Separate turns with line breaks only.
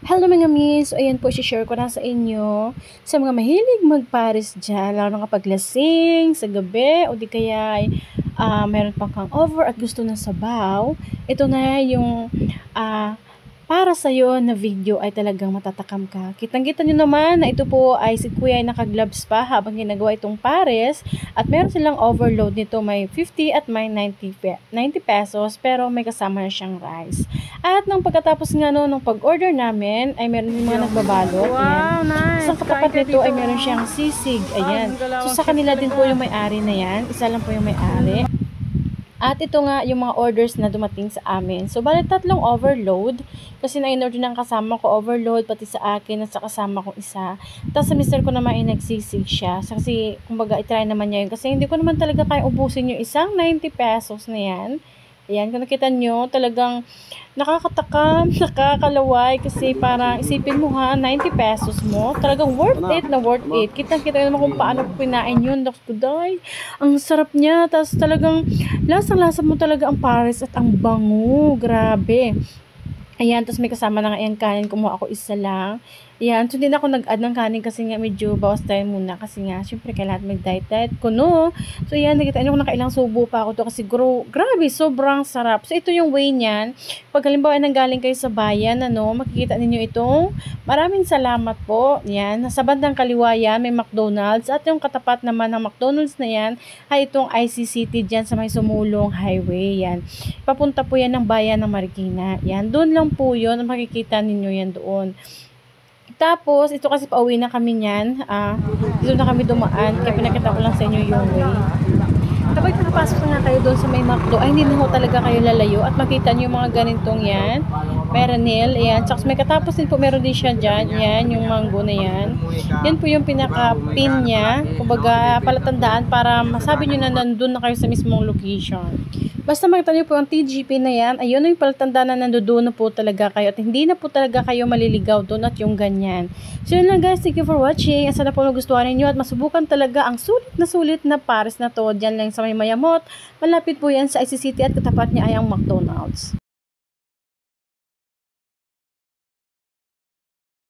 Hello mga miss, ayan po, share ko na sa inyo sa mga mahilig magpares dyan, lalo na kapag lasing sa gabi o di kaya meron pang hangover at gusto ng sabaw. Ito na yung ah, para sa'yo na video ay talagang matatakam ka. Kitang-kita nyo naman na ito po ay si Kuya ay naka-gloves pa habang ginagawa itong pares at meron silang overload nito, may 50 at may 90 pesos pero may kasama na siyang rice. At nung pagkatapos nga no, nung pag-order namin, ay meron din mga nagbabalot.
Wow, nice.
Sa katapat nito ay meron siyang sisig. Ayan. So sa kanila din po yung may-ari na yan. Isa lang po yung may-ari. At ito nga yung mga orders na dumating sa amin. So bali 3 overload. Kasi na-in-order ng kasama ko overload, pati sa akin at sa kasama ko isa. Tapos sa mister ko naman ay nagsisig siya. So, kasi kumbaga itry naman niya yun. Kasi hindi ko naman talaga kaya ubusin yung isang 90 pesos na yan. Ayan, kung nakita nyo, talagang nakakatakam, nakakalaway kasi parang isipin mo ha, 90 pesos mo, talagang worth it na worth it. Kitang-kita naman kung paano pinain yun. Dakuday, ang sarap niya. Tapos talagang lasang-lasa mo talaga ang pares at ang bango. Grabe. Ayan, tapos may kasama na nga yung kanin. Kumuha ako isa lang. Ayan, so hindi na ako nag-add ng kanin kasi nga medyo bawas tayo muna. Kasi nga, syempre, kailangan mag-diet ko, no? So, ayan, nakita nyo kung nakailang subo pa ako to kasi grabe, sobrang sarap. So, ito yung way niyan. Pag halimbawa nanggaling kayo sa bayan, ano, makikita ninyo itong maraming salamat po. Ayan, sa bandang kaliwa yan, may McDonald's. At yung katapat naman ng McDonald's na yan, ay itong ICCT dyan sa may Sumulong Highway. Yan. Papunta po yan ng bayan ng Marikina. Yan, doon lang po yun. Makikita ninyo yan doon. Tapos, ito kasi pauwi na kami niyan. Dito na kami dumaan. Kaya pinakita ko lang sa inyo yung way. Kapag nakapasok na kayo doon sa may McDo, ay hindi na ho talaga kayo lalayo. At makita nyo yung mga ganitong yan. Perennial, ayan. Tsaka may katapos din po, meron din siya dyan. Yan, yung mango na yan. Yan po yung pinaka-pin niya. Kumbaga, palatandaan para masabi nyo na nandun na kayo sa mismong location. Basta makita nyo po ang TGP na yan, ayun na yung palatandaan na nandoon na po talaga kayo at hindi na po talaga kayo maliligaw doon at yung ganyan. So yun lang guys, thank you for watching. Asa na po nagustuhan ninyo at masubukan talaga ang sulit na pares na to. Diyan lang sa may Mayamot. Malapit po yan sa ICCT at katapat niya ay ang McDonald's.